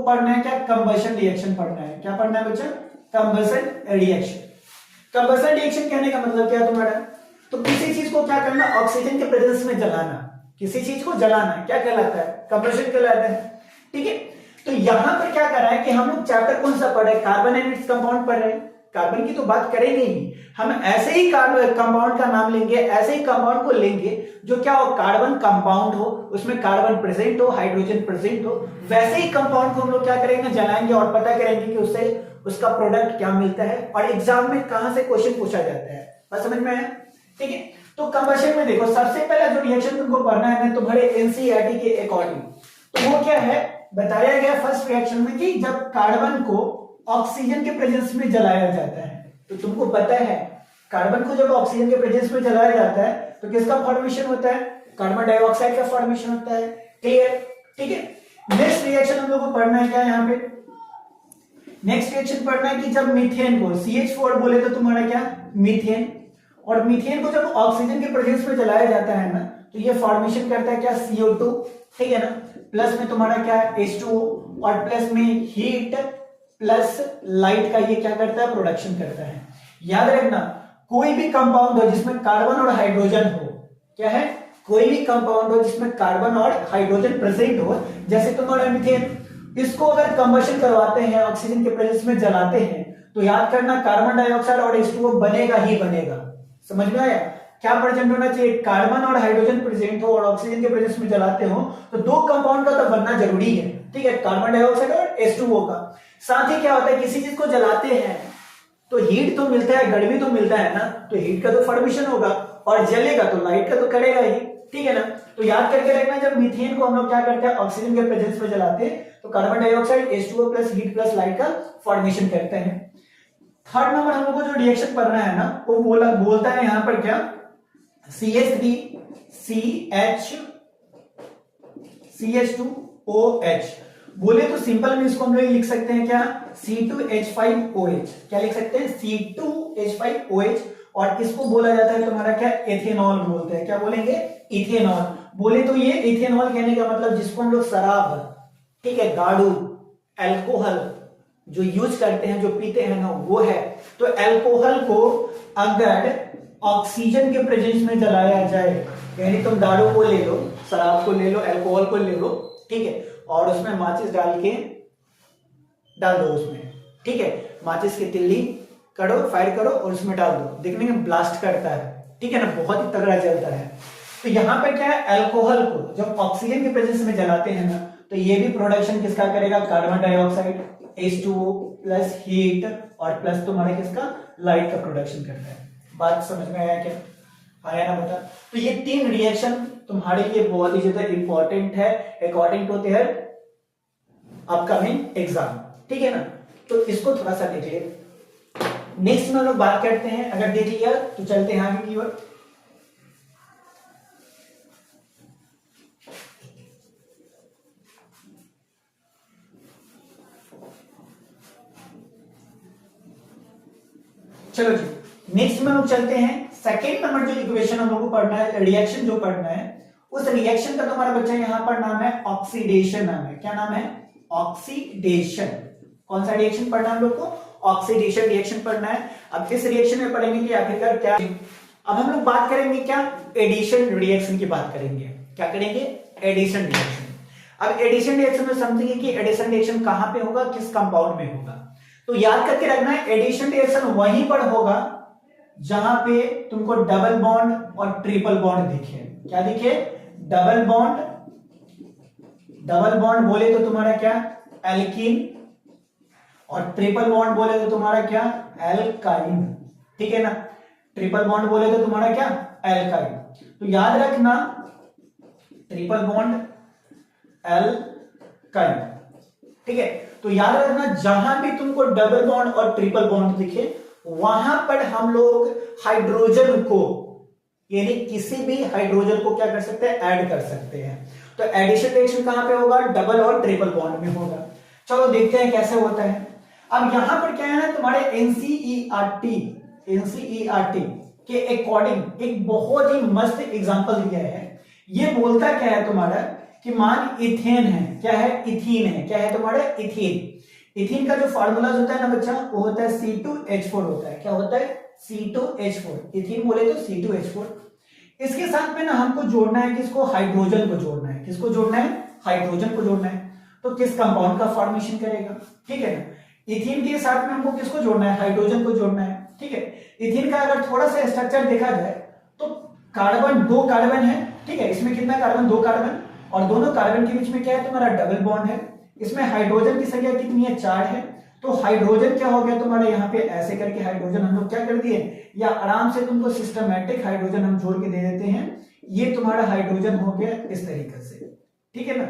पढ़ना है क्या, कंबशन रिएक्शन पढ़ना है। क्या पढ़ना है बच्चा, कंबशन रिएक्शन। कंबशन रिएक्शन कहने का मतलब क्या है तुम्हारा, तो किसी चीज को क्या करना, ऑक्सीजन के प्रेजेंस में जलाना, किसी चीज को जलाना क्या कहलाता है, कंबशन कहलाता है। ठीक है, तो यहां पर क्या कर रहा है कि हम लोग चैप्टर कौन सा पढ़ रहे हैं, कार्बन एंड इट्स कंपाउंड पढ़ रहे हैं। कार्बन की तो बात करेंगे ही, हम ऐसे ही कंपाउंड का नाम लेंगे, ऐसे ही कंपाउंड को लेंगे जो क्या हो, कार्बन कंपाउंड हो, उसमें कार्बन प्रेजेंट हो, हाइड्रोजन प्रेजेंट हो, वैसे ही कंपाउंड को हम लोग क्या करेंगे, जलाएंगे और पता करेंगे कि उससे उसका प्रोडक्ट क्या मिलता है और एग्जाम में कहां से क्वेश्चन पूछा जाता है। बात समझ में आया। ठीक है, तो कंबशन में देखो सबसे पहला जो रिएक्शन तुमको पढ़ना है ना तुम्हारे एनसीईआरटी के अकॉर्डिंग, तो वो क्या है, बताया गया फर्स्ट रिएक्शन में कि जब कार्बन को ऑक्सीजन के प्रेजेंस में जलाया जाता है, तो तुमको पता है कार्बन को जब ऑक्सीजन के प्रेजेंस में जलाया जाता है तो किसका फॉर्मेशन होता है, कार्बन डाइऑक्साइड का फॉर्मेशन होता है। क्लियर। ठीक है, नेक्स्ट रिएक्शन हम लोग को पढ़ना है क्या, यहाँ पे नेक्स्ट रिएक्शन पढ़ना है कि जब मीथेन को CH4 बोले तो तुम्हारा क्या, मीथेन, और मीथेन को जब ऑक्सीजन के प्रेजेंस में जलाया जाता है ना तो ये फॉर्मेशन करता है क्या, CO2। ठीक है ना, प्लस में तुम्हारा क्या H2O, और प्लस में हीट प्लस लाइट का ये क्या करता है, प्रोडक्शन करता है। याद रखना कोई भी कंपाउंड हो जिसमें कार्बन और हाइड्रोजन हो, क्या है, कोई भी कंपाउंड हो जिसमें कार्बन और हाइड्रोजन प्रेजेंट हो, जैसे तुम्हारा मीथेन, इसको अगर कंबशन करवाते हैं, ऑक्सीजन के प्रेजेंस में जलाते हैं, तो याद करना कार्बन डाइऑक्साइड और H2O बनेगा ही बनेगा। समझ में आया, क्या प्रेजेंट होना चाहिए, कार्बन और हाइड्रोजन प्रेजेंट हो और ऑक्सीजन के प्रेजेंस में जलाते हो तो दो कंपाउंड का तो बनना जरूरी है। ठीक है, कार्बन डाइऑक्साइड और H2O का। साथ ही क्या होता है, किसी चीज को जलाते हैं तो हीट तो मिलता है, गर्मी तो मिलता है ना, तो हीट का तो फॉर्मेशन होगा, और जलेगा तो लाइट का तो करेगा ही। ठीक है ना, तो याद करके रखना जब मीथेन को हम लोग क्या करते हैं, ऑक्सीजन के प्रेजेंस में जलाते हैं तो carbon dioxide H2O plus heat plus light का फॉर्मेशन करते हैं। थर्ड नंबर हम लोग को जो रिएक्शन पढ़ना है ना वो बोलता है यहाँ पर क्या, CH3CH2OH बोले तो सिंपल में इसको हम लोग लिख सकते हैं क्या, C2H5OH। क्या लिख सकते हैं, C2H5OH, और इसको बोला जाता है तुम्हारा क्या, एथेनॉल बोलते हैं। क्या बोलेंगे, इथेनॉल। बोले तो ये इथेनॉल कहने का मतलब जिसको हम लोग शराब, ठीक है, गाड़ू, अल्कोहल जो यूज करते हैं, जो पीते हैं ना, वो है। तो अल्कोहल को अगर ऑक्सीजन के प्रेजेंस में जलाया जाए, यानी तुम दारू को ले लो, शराब को ले लो, अल्कोहल को ले लो, ठीक है, और उसमें माचिस डाल के डाल दो उसमें, ठीक है, माचिस की तिल्ली करो, फायर करो और उसमें डाल दो, देखने में ब्लास्ट करता है, ठीक है ना, बहुत ही तगड़ा जलता है। तो यहां पर क्या है, अल्कोहल को जब ऑक्सीजन के प्रेजेंस में जलाते हैं ना तो ये भी प्रोडक्शन किसका करेगा, carbon dioxide, H2O plus heat और प्लस तुम्हारा किसका, लाइट का प्रोडक्शन करता है। बात समझ में आया क्या, आया ना बेटा। तो ये तीन रिएक्शन तुम्हारे लिए बहुत ही ज्यादा इंपॉर्टेंट है according to their upcoming exam, ठीक है ना। तो इसको थोड़ा सा देख लिया। नेक्स्ट में हम लोग बात करते हैं, अगर देख लिया तो चलते हैं आगे की ओर। चलो जी, नेक्स्ट में हम लोग चलते हैं। सेकेंड नंबर जो इक्वेशन हम लोग को पढ़ना है, रिएक्शन जो पढ़ना है, उस रिएक्शन का तुम्हारा बच्चा यहां पर नाम है ऑक्सीडेशन नाम है। क्या नाम है, ऑक्सीडेशन। कौन सा रिएक्शन पढ़ना है हम लोग को, ऑक्सीडेशन रिएक्शन पढ़ना है। अब इस रिएक्शन में पढ़ेंगे कि आखिरकार क्या। अब हम लोग बात करेंगे क्या, एडिशन रिएक्शन की बात करेंगे। क्या करेंगे, एडिशन रिएक्शन। अब एडिशन रिएक्शन में समझेंगे कि एडिशन रिएक्शन कहां पे होगा, किस कंपाउंड में होगा। तो याद करके रखना है, एडिशन रिएक्शन वहीं पर होगा जहां पे तुमको डबल बॉन्ड और ट्रिपल बॉन्ड दिखे। क्या दिखे, डबल बॉन्ड, डबल बॉन्ड बोले तो तुम्हारा क्या, एल्कीन, और ट्रिपल बॉन्ड बोले तो तुम्हारा क्या, एल्काइन, ठीक है ना। ट्रिपल बॉन्ड बोले तो तुम्हारा क्या, एल्काइन। तो याद रखना ट्रिपल बॉन्ड एल्काइन, ठीक है। तो याद रखना जहां भी तुमको डबल बॉन्ड और ट्रिपल बॉन्ड दिखे वहां पर हम लोग हाइड्रोजन को, यानी किसी भी हाइड्रोजन को क्या कर सकते हैं, ऐड कर सकते हैं। तो एडिशन रिएक्शन कहां पे होगा, डबल और ट्रिपल बॉन्ड में होगा। चलो देखते हैं कैसे होता है। अब यहां पर क्या है ना, तुम्हारे एनसीईआरटी के अकॉर्डिंग एक बहुत ही मस्त एग्जांपल दिया है। ये बोलता क्या है तुम्हारा कि मान इथेन है, क्या है, इथीन है, क्या है तुम्हारा, इथीन। इथीन का जो फार्मूला होता है ना बच्चा, वो होता है C2H4 होता है, क्या होता है, C2H4, इथीन बोले तो C2H4। इसके साथ में ना हमको जोड़ना है किसको, हाइड्रोजन को जोड़ना है, किसको जोड़ना है, हाइड्रोजन को जोड़ना है। तो किस कंपाउंड का फॉर्मेशन करेगा, ठीक है ना। इथीन के साथ में हमको किसको जोड़ना है, हाइड्रोजन को जोड़ना है, ठीक है। इथीन का अगर थोड़ा सा स्ट्रक्चर देखा जाए तो कार्बन, 2 कार्बन है, ठीक है, इसमें कितना कार्बन, 2 कार्बन, और दोनों कार्बन के बीच में क्या है तुम्हारा, डबल बॉन्ड है। इसमें हाइड्रोजन की संख्या कितनी है, 4 है। तो हाइड्रोजन क्या हो गया तुम्हारा, यहाँ पे ऐसे करके हाइड्रोजन हम लोग क्या कर दिए, या आराम से तुमको सिस्टमैटिक हाइड्रोजन हम जोड़ के दे देते हैं। ये तुम्हारा हाइड्रोजन हो गया इस तरीके से, ठीक है ना,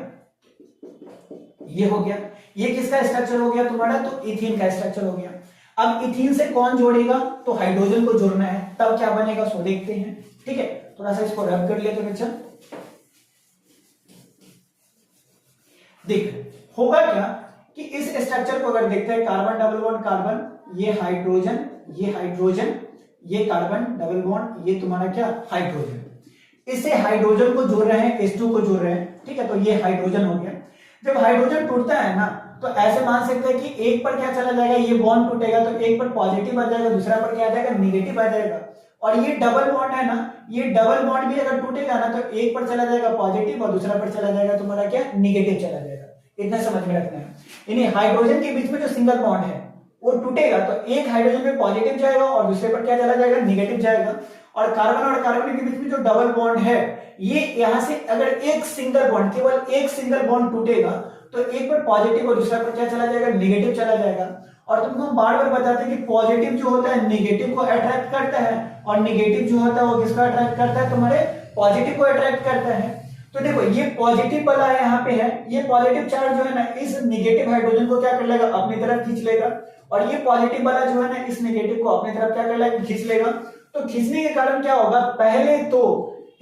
ये हो गया। ये किसका स्ट्रक्चर हो गया तुम्हारा, तो इथीन का स्ट्रक्चर हो गया। अब इथीन से कौन जोड़ेगा, तो हाइड्रोजन को जोड़ना है, तब क्या बनेगा सो देखते हैं, ठीक है। थोड़ा सा इसको रब कर लेते हैं बच्चा, देख होगा क्या कि इस स्ट्रक्चर को अगर देखते हैं, कार्बन डबल बॉन्ड कार्बन, ये हाइड्रोजन, ये हाइड्रोजन, ये कार्बन डबल बॉन्ड, ये तुम्हारा क्या, हाइड्रोजन। इससे हाइड्रोजन को जोड़ रहे हैं, H2 को जोड़ रहे हैं, ठीक है। तो ये हाइड्रोजन हो गया। जब हाइड्रोजन टूटता है ना, तो ऐसे मान सकते हैं कि एक पर क्या चला जाएगा, ये बॉन्ड टूटेगा तो एक पर पॉजिटिव आ जाएगा, दूसरा पर क्या आ जाएगा, निगेटिव आ जाएगा। और ये डबल बॉन्ड है ना, ये डबल बॉन्ड भी अगर टूटेगा ना, तो एक पर चला जाएगा पॉजिटिव और दूसरा पर चला जाएगा तुम्हारा क्या, निगेटिव चला जाएगा। इतना समझ में रखना है। यानी हाइड्रोजन के बीच में जो सिंगल बॉन्ड है वो टूटेगा तो एक हाइड्रोजन पे पॉजिटिव जाएगा और दूसरे पर क्या चला जाएगा, निगेटिव जाएगा। और कार्बन के बीच में जो डबल बॉन्ड है, ये यहां से अगर एक सिंगल बॉन्ड, केवल एक सिंगल बॉन्ड टूटेगा तो एक पर पॉजिटिव और दूसरा पर क्या चला जाएगा, निगेटिव चला जाएगा। और तुमको हम बार बार बताते हैं कि पॉजिटिव जो होता है निगेटिव को अट्रैक्ट करता है, और निगेटिव जो होता है वो किसको अट्रैक्ट करता है, तुम्हारे पॉजिटिव को अट्रैक्ट करता है। तो देखो ये पॉजिटिव वाला है, यहाँ पे है, ये पॉजिटिव चार्ज जो है ना, इस निगेटिव हाइड्रोजन को क्या कर लेगा, अपनी तरफ खींच लेगा। और ये पॉजिटिव वाला जो है ना, इस नेगेटिव को अपनी तरफ क्या कर लेगा, खींच लेगा। तो खींचने के कारण क्या होगा, पहले तो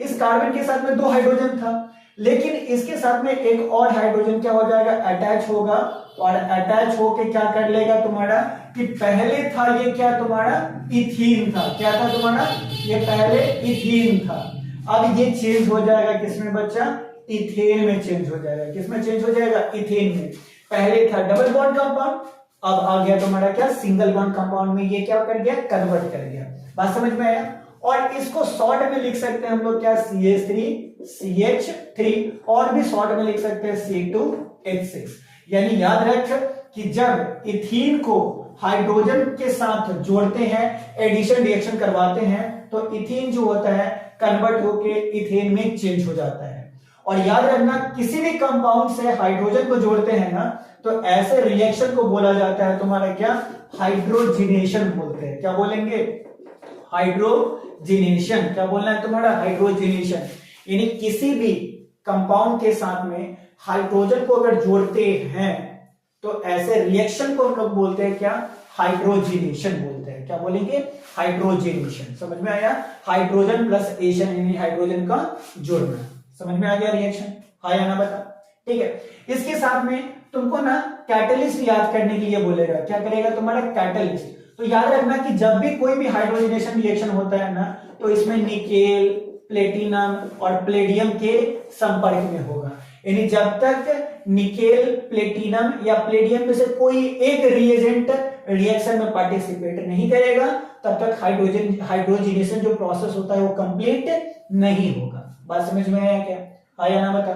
इस कार्बन के साथ में 2 हाइड्रोजन था, लेकिन इसके साथ में एक और हाइड्रोजन क्या हो जाएगा, अटैच होगा। और अटैच होके क्या कर लेगा तुम्हारा, कि पहले था ये क्या तुम्हारा, इथीन था, क्या था तुम्हारा, ये पहले इथीन था। अब ये चेंज हो जाएगा किसमें बच्चा, इथेन में चेंज हो जाएगा। किसमें चेंज हो जाएगा, इथेन में। पहले था डबल बॉन्ड कंपाउंड, अब आ गया तुम्हारा क्या, सिंगल बॉन्ड कंपाउंड में ये क्या कर गया, कन्वर्ट कर गया। बात समझ में आया। और इसको शॉर्ट में लिख सकते हैं हम लोग क्या, CH3 और भी शॉर्ट में लिख सकते हैं C2H6। यानी याद रख कि जब इथीन को हाइड्रोजन के साथ जोड़ते हैं, एडिशन रिएक्शन करवाते हैं, तो इथीन जो होता है कन्वर्ट होके इथेन में चेंज हो जाता है। और याद रखना, किसी भी कंपाउंड से हाइड्रोजन को जोड़ते हैं ना, तो ऐसे रिएक्शन को बोला जाता है तुम्हारा क्या, हाइड्रोजिनेशन बोलते हैं। क्या बोलेंगे, हाइड्रोजिनेशन। क्या बोलना है तुम्हारा, हाइड्रोजिनेशन। यानी किसी भी कंपाउंड के साथ में हाइड्रोजन को अगर जोड़ते हैं तो ऐसे रिएक्शन को हम लोग बोलते हैं क्या, हाइड्रोजिनेशन बोलते हैं। क्या बोलेंगे, हाइड्रोजिनेशन। समझ में आया, हाइड्रोजन प्लस एशन यानी हाइड्रोजन का जोड़ना। समझ में आ गया रिएक्शन, हाँ या ना बता, ठीक है। इसके साथ में तुमको ना कैटलिस्ट याद करने के लिए बोलेगा, क्या करेगा तुम्हारा, कैटलिस्ट। तो याद रखना कि जब भी कोई भी हाइड्रोजनेशन रिएक्शन होता है ना, तो इसमें निकेल, प्लेटिनम और प्लेडियम के संपर्क में होगा। यानी जब तक निकेल, प्लेटिनम या प्लेडियम में से कोई एक रिएजेंट रिएक्शन में पार्टिसिपेट नहीं करेगा, तब तक हाइड्रोजिनेशन जो प्रोसेस होता है वो कंप्लीट नहीं होगा। बात समझ में आया क्या, आया ना बता।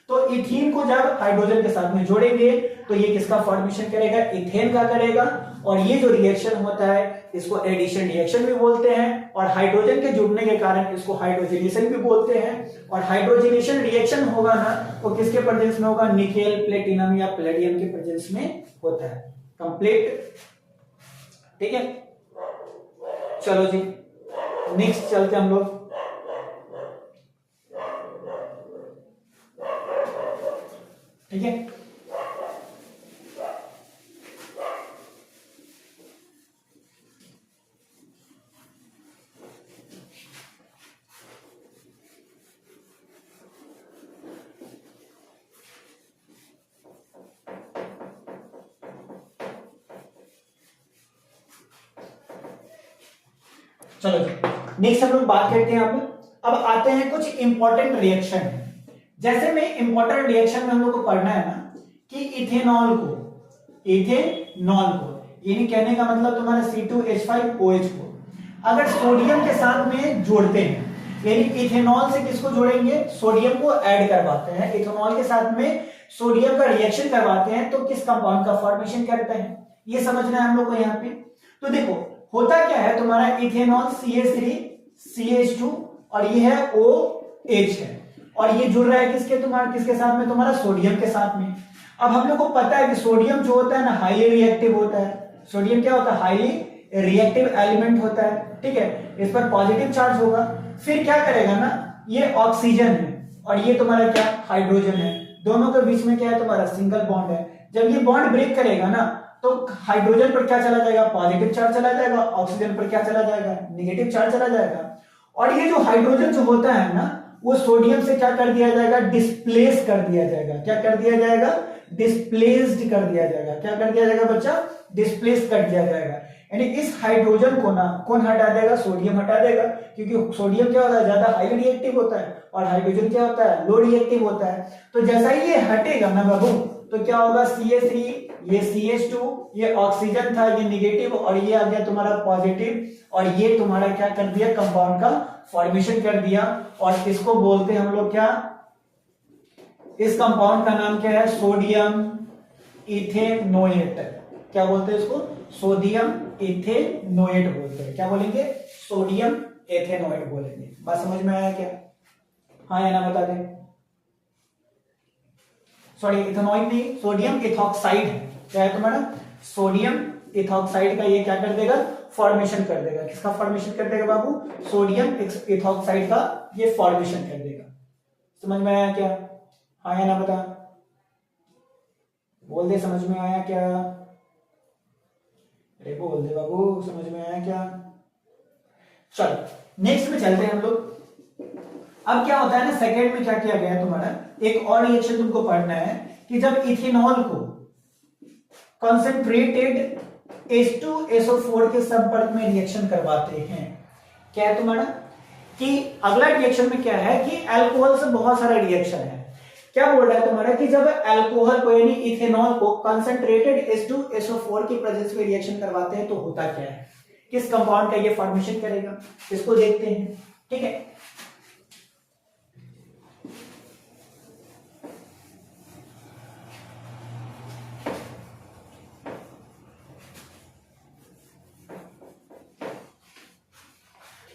तो इथीन को जब हाइड्रोजन के साथ में जोड़ेंगे तो ये किसका फॉर्मेशन करेगा, इथेन का करेगा। और ये जो रिएक्शन होता है इसको एडिशन रिएक्शन भी बोलते हैं, और हाइड्रोजन के जुड़ने के कारण इसको हाइड्रोजिनेशन भी बोलते हैं। और हाइड्रोजिनेशन रिएक्शन होगा ना, तो किसके प्रेजेंस में होगा, निकेल, प्लेटिनम या प्लेडियम के प्रेजेंस में होता है। कंप्लीट, ठीक है। चलो जी नेक्स्ट चलते हम लोग, ठीक है। चलो नेक्स्ट हम लोग बात करते हैं। अब आते हैं कुछ इंपॉर्टेंट रिएक्शन। जैसे में इंपॉर्टेंट रिएक्शन में हम लोग को पढ़ना है ना कि इथेनॉल को यानी कहने का मतलब तुम्हारा C2H5OH को अगर सोडियम के साथ में जोड़ते हैं, यानी इथेनॉल से किसको जोड़ेंगे, सोडियम को ऐड करवाते हैं, इथेनॉल के साथ में सोडियम का रिएक्शन करवाते हैं तो किस कंपाउंड का फॉर्मेशन करते हैं, ये समझना है हम लोग को यहाँ पे। तो देखो होता क्या है, तुम्हारा इथेनॉल CH3CH2 और ये है OH है, और ये जुड़ रहा है किसके साथ में, तुम्हारा सोडियम के साथ में। अब हम लोग को पता है कि सोडियम जो होता है ना हाईली रिएक्टिव होता है, सोडियम क्या होता है, हाईली रिएक्टिव एलिमेंट होता है, ठीक है, इस पर पॉजिटिव चार्ज होगा। फिर क्या करेगा ना, ये ऑक्सीजन है और ये तुम्हारा क्या हाइड्रोजन है, दोनों के बीच में क्या है तुम्हारा सिंगल बॉन्ड है। जब ये बॉन्ड ब्रेक करेगा ना तो हाइड्रोजन पर क्या चला जाएगा, पॉजिटिव चार्ज चला जाएगा, ऑक्सीजन पर क्या चला जाएगा, नेगेटिव चार्ज चला जाएगा। और ये जो हाइड्रोजन जो होता है ना वो सोडियम से क्या कर दिया जाएगा, डिस्प्लेस कर दिया जाएगा। क्या कर दिया जाएगा, डिस्प्लेस्ड कर दिया जाएगा। क्या कर दिया जाएगा बच्चा, डिस्प्लेस कर दिया जाएगा। यानी इस हाइड्रोजन को ना कौन हटा देगा, सोडियम हटा देगा, क्योंकि सोडियम क्या होता है, ज्यादा हाई रिएक्टिव होता है और हाइड्रोजन क्या होता है, लो रिएक्टिव होता है। तो जैसा ही ये हटेगा ना बाबू तो क्या होगा, CH3, ये CH2, ये ऑक्सीजन था, ये निगेटिव और ये आ गया तुम्हारा पॉजिटिव, और ये तुम्हारा क्या कर दिया, कंपाउंड का फॉर्मेशन कर दिया। और इसको बोलते हैं हम लोग क्या, इस कंपाउंड का नाम क्या है, सोडियम इथेनोएट। क्या बोलते हैं इसको, सोडियम इथेनोएट बोलते हैं। क्या बोलेंगे, सोडियम इथेनोएट बोलेंगे। बात समझ में आया क्या, हाँ या ना बता दें। सॉरी इथेनॉइड नहीं, सोडियम इथॉक्साइड है। क्या है तुम्हारा, सोडियम इथॉक्साइड का ये क्या कर देगा, फॉर्मेशन कर देगा। किसका फॉर्मेशन कर देगा बाबू, सोडियम इथॉक्साइड का ये फॉर्मेशन कर देगा। समझ में आया क्या, हाँ या ना बता, बोल दे समझ में आया क्या, अरे बोल दे बाबू समझ में आया क्या। चलो नेक्स्ट में चलते हैं हम लोग। अब क्या होता है ना, सेकेंड में क्या किया गया है तुम्हारा, एक और रिएक्शन तुमको पढ़ना है कि जब इथेनॉल को कंसंट्रेटेड H2SO4 के संपर्क में रिएक्शन करवाते हैं, क्या है तुम्हारा कि अगला रिएक्शन में क्या है कि अल्कोहल से बहुत सारा रिएक्शन है। क्या बोल रहा है तुम्हारा कि जब अल्कोहल को यानी इथेनॉल को कंसंट्रेटेड H2SO4 की प्रेजेंस में रिएक्शन करवाते हैं तो होता क्या है, किस कंपाउंड का ये फॉर्मेशन करेगा, इसको देखते हैं। ठीक है,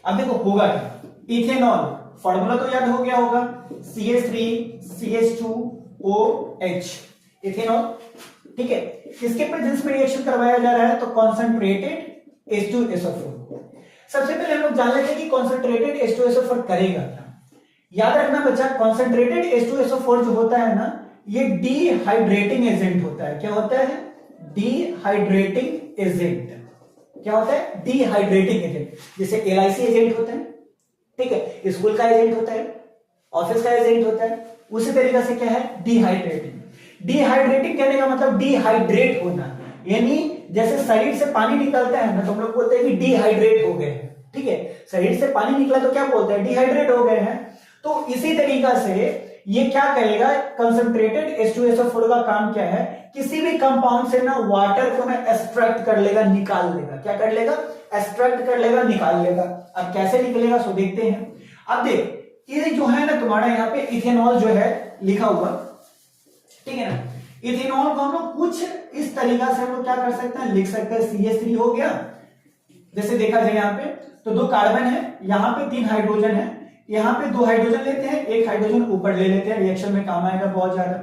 अब देखो होगा क्या, इथेनॉल फॉर्मूला तो याद हो गया होगा, CH3CH2OH इथेनॉल। ठीक है, किसके प्रेजेंस में रिएक्शन करवाया जा रहा है, तो कॉन्सेंट्रेटेड H2SO4। सबसे पहले हम लोग जान लेते हैं कि कॉन्सेंट्रेटेड H2SO4 करेगा क्या। याद रखना बच्चा, कॉन्सेंट्रेटेड H2SO4 जो होता है ना ये डिहाइड्रेटिंग एजेंट होता है। क्या होता है, डिहाइड्रेटिंग एजेंट। क्या होता है, डिहाइड्रेटिंग एजेंट। जैसे LIC एजेंट होता है, ठीक है, स्कूल का एजेंट होता है, ऑफिस का एजेंट होता है, उसी तरीके से क्या है, डिहाइड्रेटिंग। डिहाइड्रेटिंग कहने का मतलब डिहाइड्रेट होना, यानी जैसे शरीर से पानी निकलता है ना तो हम लोग बोलते हैं कि डिहाइड्रेट हो गए हैं। ठीक है, शरीर से पानी निकला तो क्या बोलते हैं, डिहाइड्रेट हो गए हैं। तो इसी तरीका से ये क्या करेगा, कंसंट्रेटेड H2SO4 का काम क्या है, किसी भी कंपाउंड से ना वाटर को ना एक्सट्रैक्ट कर लेगा, निकाल लेगा। क्या कर लेगा, एक्सट्रैक्ट कर लेगा, निकाल लेगा। अब कैसे निकलेगा सो देखते हैं। अब देख ये जो है ना तुम्हारा यहाँ पे इथेनॉल जो है लिखा हुआ, ठीक है ना, इथेनॉल को हम लोग कुछ इस तरीका से हम लोग क्या कर सकते हैं, लिख सकते हैं। CH3 हो गया, जैसे देखा जाए यहाँ पे तो 2 कार्बन है, यहाँ पे 3 हाइड्रोजन है, यहाँ पे 2 हाइड्रोजन लेते हैं, 1 हाइड्रोजन ऊपर ले लेते हैं, रिएक्शन में काम आएगा बहुत ज्यादा।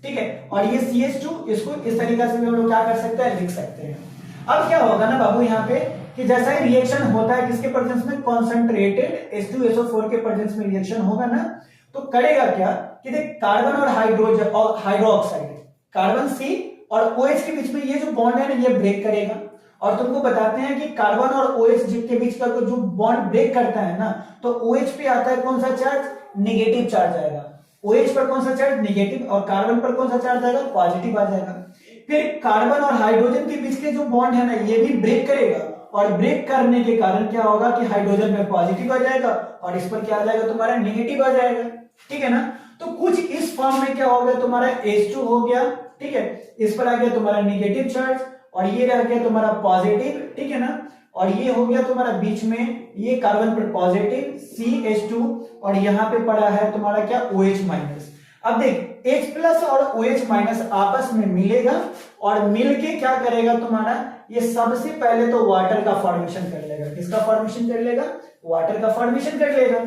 ठीक है, और ये CH2 इसको इस तरीके से भी हम लोग क्या कर सकते हैं, लिख सकते हैं। अब क्या होगा ना बाबू यहाँ पे कि जैसा ही रिएक्शन होता है किसके प्रेजेंस में, कॉन्सेंट्रेटेड H2SO4 के प्रेजेंस में रिएक्शन होगा ना तो करेगा क्या कि देख कार्बन और हाइड्रोजन और हाइड्रोक्साइड, कार्बन C और OH के बीच में ये जो बॉन्ड है ना ये ब्रेक करेगा। और तुमको बताते हैं कि कार्बन और OH के बीच का जो बॉन्ड ब्रेक करता है ना तो OH पे आता है कौन सा चार्ज, नेगेटिव चार्ज आएगा। OH पर कौन सा चार्ज, नेगेटिव, और कार्बन पर कौन सा चार्ज आएगा, पॉजिटिव आ जाएगा। फिर कार्बन और हाइड्रोजन के बीच के जो बॉन्ड है ना ये भी ब्रेक करेगा, और ब्रेक करने के कारण क्या होगा कि हाइड्रोजन में पॉजिटिव आ जाएगा और इस पर क्या आ जाएगा, तुम्हारा नेगेटिव आ जाएगा। ठीक है ना, तो कुछ इस फॉर्म में क्या हो गया तुम्हारा H2 हो गया, ठीक है, इस पर आ गया तुम्हारा नेगेटिव चार्ज और ये रह गया तुम्हारा पॉजिटिव, ठीक है ना, और ये हो गया तुम्हारा बीच में ये कार्बन पर पॉजिटिव CH2 और यहाँ पे पड़ा है तुम्हारा क्या OH माइनस। अब देख H प्लस और OH माइनस आपस में मिलेगा और मिलके क्या करेगा तुम्हारा, ये सबसे पहले तो वाटर का फॉर्मेशन कर लेगा। किसका फॉर्मेशन कर लेगा? वाटर का फॉर्मेशन कर लेगा।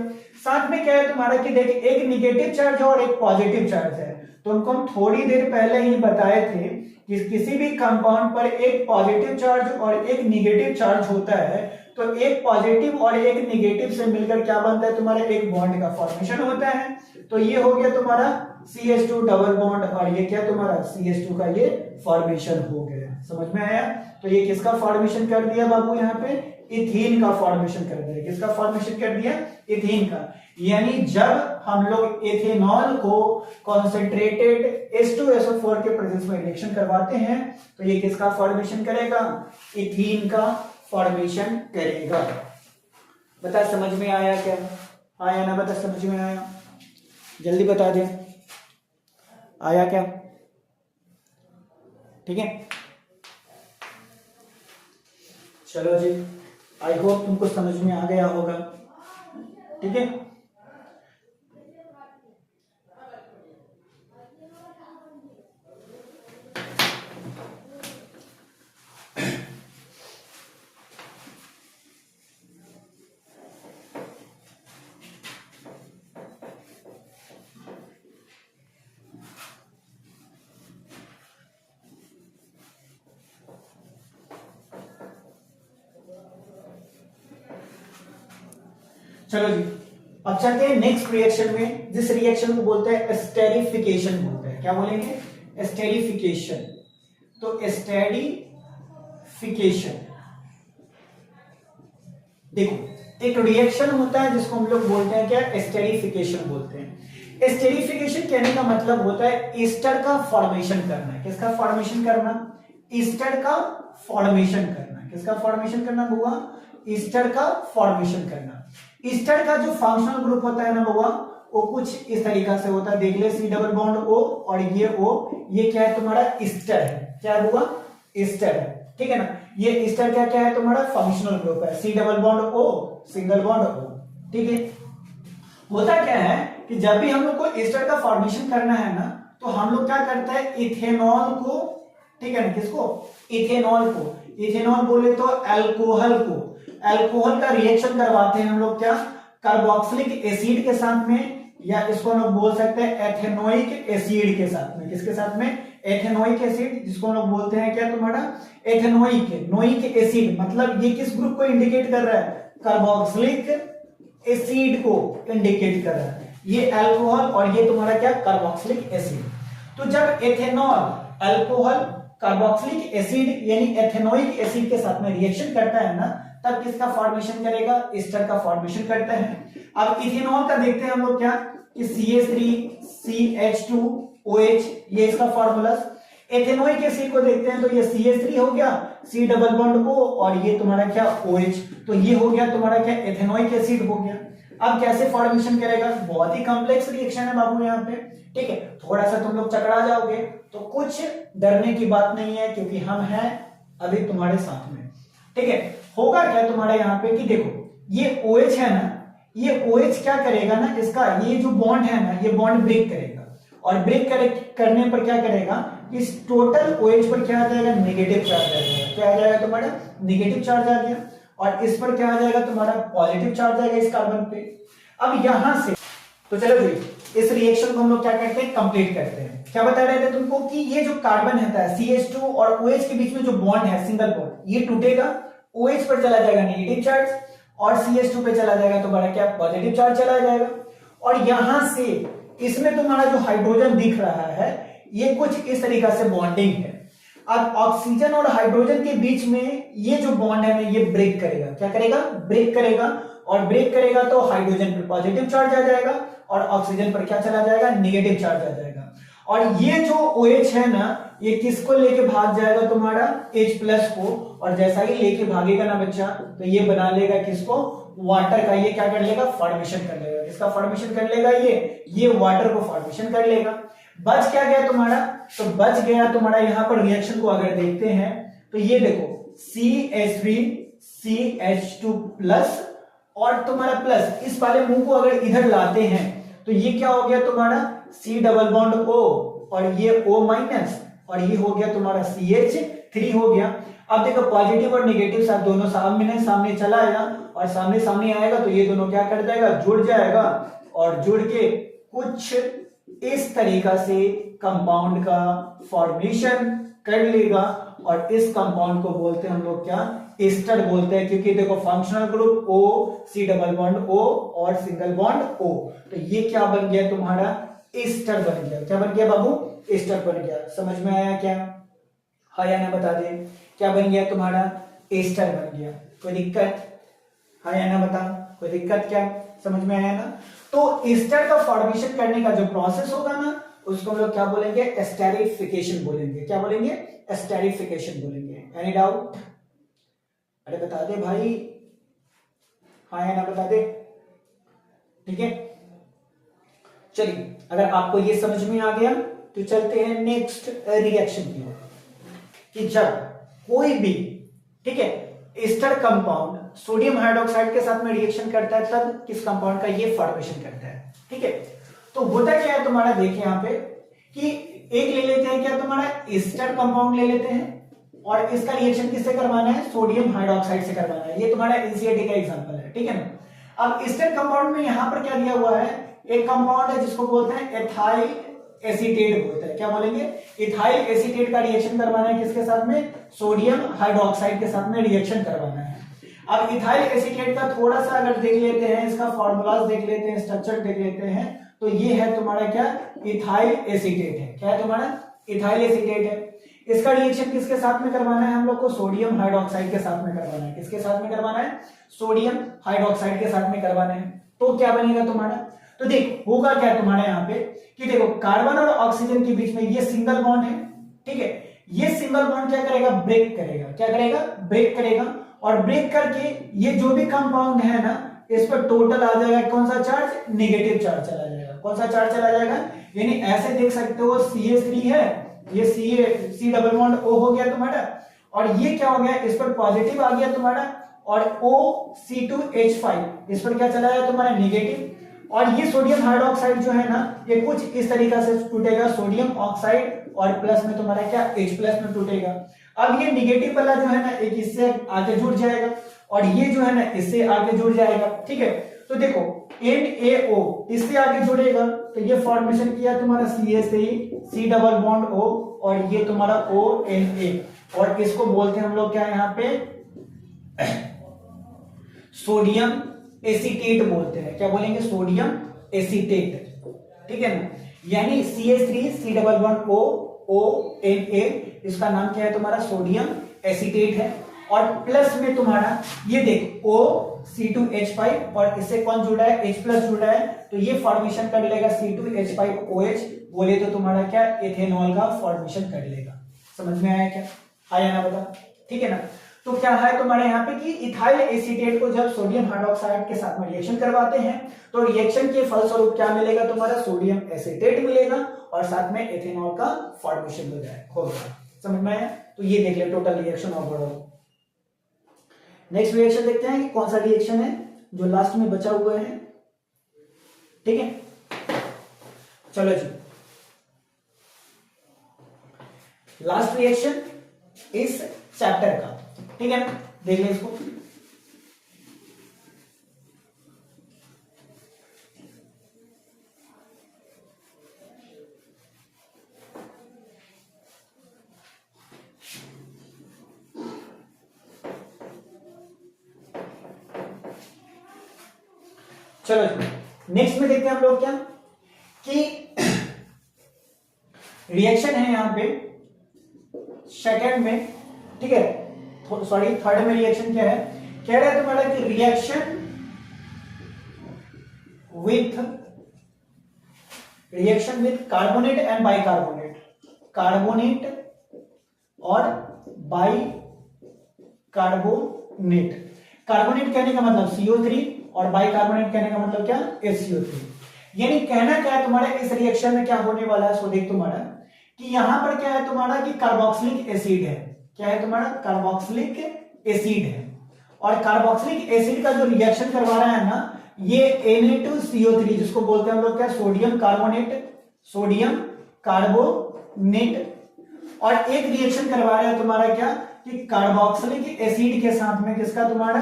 साथ में क्या है तुम्हारा कि देख एक निगेटिव चार्ज है और एक पॉजिटिव चार्ज है। तो उनको हम थोड़ी देर पहले ही बताए थे कि किसी भी कंपाउंड पर एक पॉजिटिव चार्ज और एक निगेटिव चार्ज होता है तो एक पॉजिटिव और एक निगेटिव से मिलकर क्या बनता है तुम्हारा, एक बॉन्ड का फॉर्मेशन होता है। तो ये हो गया तुम्हारा CH2 डबल बॉन्ड और ये क्या तुम्हारा CH2 का ये फॉर्मेशन हो गया। समझ में आया? तो ये किसका फॉर्मेशन कर दिया बाबू, यहाँ पे इथीन का फॉर्मेशन कर दिया। किसका फॉर्मेशन कर दिया? इथीन का। यानी जब हम लोग एथेनॉल को कॉन्सेंट्रेटेड H2SO4 के प्रेजेंस में रिएक्शन करवाते हैं तो ये किसका फॉर्मेशन करेगा? इथीन का फॉर्मेशन करेगा। बता समझ में आया क्या? आया ना? बता समझ में आया? जल्दी बता दे, आया क्या? ठीक है, चलो जी, आई होप तुमको समझ में आ गया होगा। ठीक है, चलो जी, अब चलते हैं नेक्स्ट रिएक्शन में। जिस रिएक्शन को बोलते हैं एस्टेरिफिकेशन बोलते हैं। क्या बोलेंगे? एस्टेरिफिकेशन। तो एस्टेरिफिकेशन देखो, एक रिएक्शन होता है जिसको हम लोग बोलते हैं क्या? एस्टेरिफिकेशन बोलते हैं। एस्टेरिफिकेशन कहने का मतलब होता है ईस्टर का फॉर्मेशन करना। किसका फॉर्मेशन करना? ईस्टर का फॉर्मेशन करना। किसका फॉर्मेशन करना बुआ? ईस्टर का फॉर्मेशन करना। ईस्टर का जो फंक्शनल ग्रुप होता है ना बुआ, वो कुछ इस तरीका से होता है। देख ले, C डबल बॉन्ड O और ये O, ये क्या है तुम्हारा? ईस्टर है। क्या है बुआ? ईस्टर है। ठीक है ना? ये ईस्टर क्या क्या है तुम्हारा? फंक्शनल ग्रुप है। C double bond O, single bond O। ठीक है, होता क्या है कि जब भी हम लोग को ईस्टर का फॉर्मेशन करना है ना, तो हम लोग क्या करते हैं? इथेनॉल को, ठीक है ना, किसको? इथेनॉल को। इथेनॉल बोले तो अल्कोहल को, अल्कोहल का रिएक्शन करवाते हैं हम लोग क्या? कार्बोक्सिलिक एसिड के साथ में, या इसको हम लोग बोल सकते हैं एथेनोइक एसिड के साथ में। किसके साथ में? एथेनोइक एसिड, जिसको हम लोग बोलते हैं क्या तुम्हारा? एथेनोइक। नोइक एसिड मतलब ये किस ग्रुप को इंडिकेट कर रहा है? कार्बोक्सिलिक एसिड को इंडिकेट कर रहा है। ये अल्कोहल और ये तुम्हारा क्या? Carboxylic acid. तो जब एथेनॉल अल्कोहल कार्बोक्सिलिक एसिड यानी एथेनोइक एसिड के साथ में रिएक्शन करता है ना, तब किसका फॉर्मेशन करेगा? ईस्टर का फॉर्मेशन करता है। अब इथेनॉल का देखते हैं हम लोग क्या कि CH3 CH2OH, ये इसका फॉर्मूला। एथेनोइक एसिड को देखते हैं तो ये CH3 हो गया, C डबल बॉन्ड O और ये तुम्हारा क्या? OH। तो ये हो गया तुम्हारा क्या? एथेनोइक एसिड हो गया। अब कैसे फॉर्मेशन करेगा? बहुत ही कॉम्प्लेक्स रिएक्शन है बाबू यहाँ पे। ठीक है, थोड़ा सा तुम लोग चकरा जाओगे तो कुछ डरने की बात नहीं है, क्योंकि हम हैं अभी तुम्हारे साथ में। ठीक है, होगा क्या तुम्हारे यहाँ पे कि देखो ये OH है ना, ये OH क्या करेगा ना, इसका ये जो बॉन्ड है ना, ये बॉन्ड ब्रेक करेगा और ब्रेक करने पर क्या करेगा? इस टोटल OH पर क्या आ जाएगा? नेगेटिव चार्ज आ जाएगा। क्या आ जाएगा तुम्हारा? नेगेटिव चार्ज आ गया। और इस पर क्या आ जाएगा तुम्हारा? पॉजिटिव चार्ज आएगा इस कार्बन पे। अब यहां से तो चलो जी, इस रिएक्शन को हम लोग क्या करते हैं? कंप्लीट करते हैं। क्या बता रहे थे तुमको कि ये जो कार्बन है CH2 और OH के बीच में जो बॉन्ड है, सिंगल बॉन्ड, ये टूटेगा, OH पर चला जाएगा नेगेटिव चार्ज और CH2 पे चला जाएगा तुम्हारा क्या? पॉजिटिव चार्ज चला जाएगा। और यहां से इसमें तुम्हारा जो हाइड्रोजन दिख रहा है, ये कुछ इस तरीका से बॉन्डिंग है। अब ऑक्सीजन और हाइड्रोजन के बीच में ये जो बॉन्ड है ना, ये ब्रेक करेगा। क्या करेगा? ब्रेक करेगा। और ब्रेक करेगा तो हाइड्रोजन पर पॉजिटिव चार्ज आ जाएगा और ऑक्सीजन पर क्या चला जाएगा? नेगेटिव चार्ज आ जाएगा। और ये जो OH है ना, ये किसको लेके भाग जाएगा तुम्हारा? H प्लस को। और जैसा ही लेके भागेगा ना बच्चा, तो ये बना लेगा किसको? वाटर का ये क्या कर लेगा, फॉर्मेशन कर लेगा। किसका फॉर्मेशन कर लेगा, ये वाटर को फॉर्मेशन कर लेगा। बच क्या गया तुम्हारा, तो बच गया तुम्हारा यहां पर रिएक्शन को अगर देखते हैं तो ये देखो CH3CH2 प्लस और तुम्हारा प्लस, इस वाले मुंह को अगर इधर लाते हैं तो ये क्या हो गया तुम्हारा C डबल बॉन्ड O और ये O माइनस और ये हो गया तुम्हारा CH3 हो गया। अब देखो पॉजिटिव और नेगेटिव साथ दोनों सामने चला आएगा और सामने सामने आएगा तो ये दोनों क्या कर जाएगा, जुड़ जाएगा और जुड़ के कुछ इस तरीका से कंपाउंड का फॉर्मेशन कर लेगा और इस कंपाउंड को बोलते हैं हम लोग क्या, एस्टर बोलते हैं, क्योंकि देखो functional group O, C double bond O और सिंगल बॉन्ड O, तो ये क्या बन गया तुम्हारा, एस्टर बन गया। क्या बन गया बाबू, एस्टर बन गया। समझ में आया क्या, हाँ या ना बता दे, क्या बन गया तुम्हारा, एस्टर बन गया। कोई दिक्कत, हाँ या ना बता, कोई दिक्कत क्या, समझ में आया ना। तो एस्टर का फॉर्मेशन करने का जो प्रोसेस होगा ना उसको हम लोग क्या बोलेंगे, एस्टेरिफिकेशन बोलेंगे। क्या बोलेंगे, एस्टेरिफिकेशन बोलेंगे। एनी डाउट, अरे बता दे भाई, हाँ या ना बता दे, ठीक है। चलिए अगर आपको ये समझ में आ गया तो चलते हैं नेक्स्ट रिएक्शन की ओर, कि जब कोई भी, ठीक है, एस्टर कंपाउंड सोडियम हाइड्रोक्साइड के साथ में रिएक्शन करता है तब किस कंपाउंड का ये फॉर्मेशन करता है, ठीक है। तो होता क्या है तुम्हारा, देखिए यहाँ पे कि एक ले लेते हैं क्या तुम्हारा एस्टर कंपाउंड ले लेते हैं और इसका रिएक्शन किससे करवाना है, सोडियम हाइड्रोक्साइड से करवाना है। ये तुम्हारा एनसीईआरटी का एग्जांपल है, ठीक है ना। अब एस्टर कंपाउंड में यहां पर क्या दिया हुआ है, एक कंपाउंड है जिसको बोलते हैं एथाइल एसीटेट बोलते हैं। क्या बोलेंगे, इथाइल एसीटेट का रिएक्शन करवाना है किसके साथ में, सोडियम हाइड्रोक्साइड के साथ में रिएक्शन करवाना है। अब इथाइल एसीटेट का थोड़ा सा अगर देख लेते हैं, इसका फॉर्मूलाज देख लेते हैं, स्ट्रक्चर देख लेते हैं, तो ये है तुम्हारा क्या, इथाइल एसीटेट है। क्या है तुम्हारा, इथाइल एसीटेट है। इसका रिएक्शन किसके साथ में करवाना है हम लोग को, सोडियम हाइड्रोक्साइड के साथ में करवाना है। किसके साथ में करवाना है, सोडियम हाइड्रोक्साइड के साथ में करवाना है। तो क्या बनेगा तुम्हारा, तो देख होगा क्या तुम्हारा यहाँ पे कि देखो कार्बन और ऑक्सीजन के बीच में ये सिंगल बॉन्ड है, ठीक है। ये सिंगल बॉन्ड क्या करेगा, ब्रेक करेगा। क्या करेगा, ब्रेक करेगा और ब्रेक करके ये जो भी कंपाउंड है ना इस पर टोटल आ जाएगा कौन सा चार्ज, नेगेटिव चार्ज चला जाएगा। कौन सा चार्ज चला जाएगा, यानी ऐसे देख सकते हो CH3 है, ये C डबल बॉन्ड O हो गया तुम्हारा और ये क्या हो गया, इस पर पॉजिटिव आ गया तुम्हारा और OC2H5 इस पर क्या चला गया तुम्हारा, नेगेटिव। और ये सोडियम हाइड्रोक्साइड जो है ना ये कुछ इस तरीका से टूटेगा, सोडियम ऑक्साइड और प्लस में तुम्हारा क्या, H प्लस में टूटेगा। अब ये निगेटिव वाला जो है ना एक इससे आगे जुड़ जाएगा और ये जो है ना इससे आगे जुड़ जाएगा, ठीक है। तो देखो NaO इससे आगे जुड़ेगा तो ये फॉर्मेशन किया तुम्हारा CH3 C double bond O और ये तुम्हारा ONA और इसको बोलते हैं हम लोग क्या यहाँ पे, सोडियम एसीटेट बोलते हैं। क्या बोलेंगे, सोडियम एसीटेट, ठीक है ना। यानी CH3 C double bond O ONA इसका नाम क्या है तुम्हारा, सोडियम एसीटेट है। और प्लस में तुम्हारा ये देख OC2H5 और इससे कौन जुड़ा है, H प्लस जुड़ा है, तो ये फॉर्मेशन कर लेगा C2H5OH, बोले तो तुम्हारा क्या, एथेनॉल का फॉर्मेशन कर लेगा। समझ में आया क्या, आया ना बता, ठीक है ना। तो क्या है तुम्हारे यहाँ पे कि इथाइल एसीटेट को जब सोडियम हाइड्रोक्साइड के साथ में रिएक्शन करवाते हैं तो रिएक्शन के फलस्वरूप क्या मिलेगा तुम्हारा, सोडियम एसीटेट मिलेगा और साथ में एथेनॉल का फॉर्मेशन हो जाएगा। समझ में आया, तो ये देख ले total reaction overall. Next reaction देखते हैं कि कौन सा रिएक्शन है जो लास्ट में बचा हुआ है, ठीक है। चलो जी, लास्ट रिएक्शन इस चैप्टर का, ठीक है ना, देख लें इसको। चलो नेक्स्ट में देखते हैं हम लोग क्या कि रिएक्शन है यहां पे सेकंड में, ठीक है, सॉरी थर्ड में रिएक्शन क्या है, कह रहा है तुम्हारा कि reaction with carbonate and bicarbonate, carbonate और बाइकार्बोनेट, कार्बोनेट कहने का मतलब CO3 और बाइकार्बोनेट कहने का मतलब क्या, HCO3। यानी कहना क्या है तुम्हारा, इस रिएक्शन में क्या होने वाला है, सो देख तुम्हारा कि यहां पर क्या है तुम्हारा कि कार्बोक्सिलिक एसिड है। क्या है तुम्हारा, कार्बोक्सिलिक एसिड है। और कार्बोक्सिलिक एसिड का जो रिएक्शन करवा रहा है ना, ये Na2CO3 जिसको बोलते हैं हम लोग क्या, सोडियम कार्बोनेट, सोडियम कार्बोनेट। और एक रिएक्शन करवा रहा है तुम्हारा क्या कि कार्बोक्सिलिक एसिड के साथ में किसका, तुम्हारा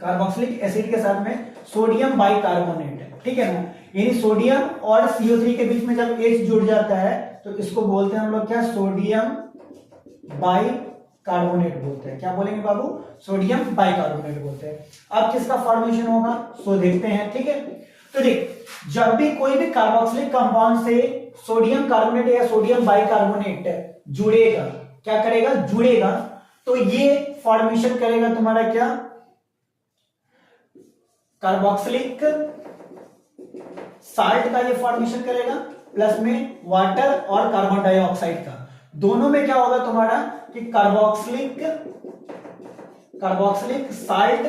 कार्बोक्सिलिक एसिड के साथ में सोडियम बाइकार्बोनेट, ठीक है ना। यानी सोडियम और CO3 के बीच में जब H जुड़ जाता है तो इसको बोलते हैं हम लोग क्या, सोडियम बाइकार्बोनेट बोलते हैं। क्या बोलेंगे बाबू, सोडियम बाइकार्बोनेट बोलते हैं। अब किसका फॉर्मेशन होगा, सो देखते हैं, ठीक है। तो देख, जब भी कोई भी कार्बोक्सिलिक कंपाउंड से सोडियम कार्बोनेट या सोडियम बाइकार्बोनेट जुड़ेगा, क्या करेगा, जुड़ेगा, तो ये फॉर्मेशन करेगा तुम्हारा क्या, कार्बोक्सिलिक साल्ट का ये फॉर्मेशन करेगा, प्लस में वाटर और कार्बन डाइऑक्साइड का। दोनों में क्या होगा तुम्हारा कि कार्बोक्सिलिक साल्ट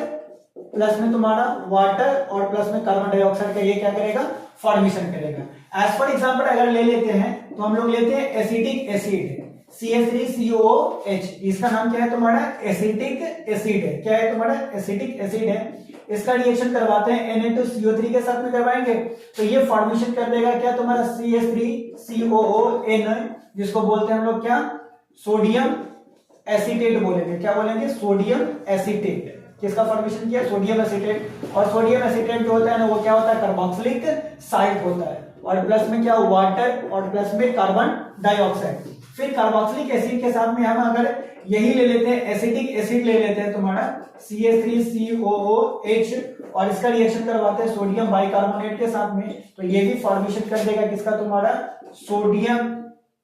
प्लस में तुम्हारा वाटर और प्लस में कार्बन डाइऑक्साइड का ये क्या करेगा, फॉर्मेशन करेगा। एज फॉर एग्जांपल अगर ले लेते हैं तो हम लोग लेते हैं एसिटिक एसिड CH3COOH, इसका नाम क्या है तुम्हारा, एसिटिक एसिड है। क्या है तुम्हारा, एसिटिक एसिड है। इसका रिएक्शन करवाते हैं Na2CO3 के साथ में करवाएंगे तो ये फॉर्मेशन कर देगा क्या तुम्हारा CH3COON, जिसको बोलते हैं हम लोग क्या, सोडियम एसीटेट बोलेंगे। क्या बोलेंगे, सोडियम एसीटेट। किसका फॉर्मेशन किया, सोडियम एसीटेट। और सोडियम एसीटेट जो होता है ना, वो क्या होता है, कार्बोक्सिलिक साल्ट होता है। और प्लस में क्या, वाटर और प्लस में कार्बन डाइऑक्साइड। फिर कार्बोक्सिलिक एसिड के साथ में हम अगर यही ले लेते हैं, एसिटिक एसिड ले लेते हैं तुम्हारा CH3COOH, और इसका रिएक्शन करवाते हैं सोडियम बाइकार्बोनेट के साथ में, तो ये भी फॉर्मेशन कर देगा किसका, तुम्हारा सोडियम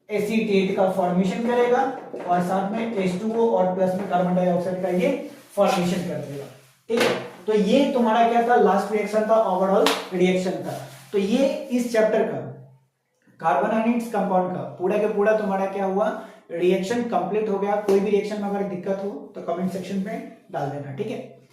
एसीटेट का फॉर्मेशन करेगा। और साथ में H2O और प्लस में कार्बन डाइऑक्साइड का ये फॉर्मेशन कर देगा, ठीक है। तो ये तुम्हारा क्या था, लास्ट रिएक्शन था, ओवरऑल रिएक्शन था। तो ये इस चैप्टर का कार्बन आयनाइड्स कंपाउंड का पूरा के पूरा तुम्हारा क्या हुआ, रिएक्शन कंप्लीट हो गया। कोई भी रिएक्शन में अगर दिक्कत हो तो कमेंट सेक्शन में डाल देना, ठीक है।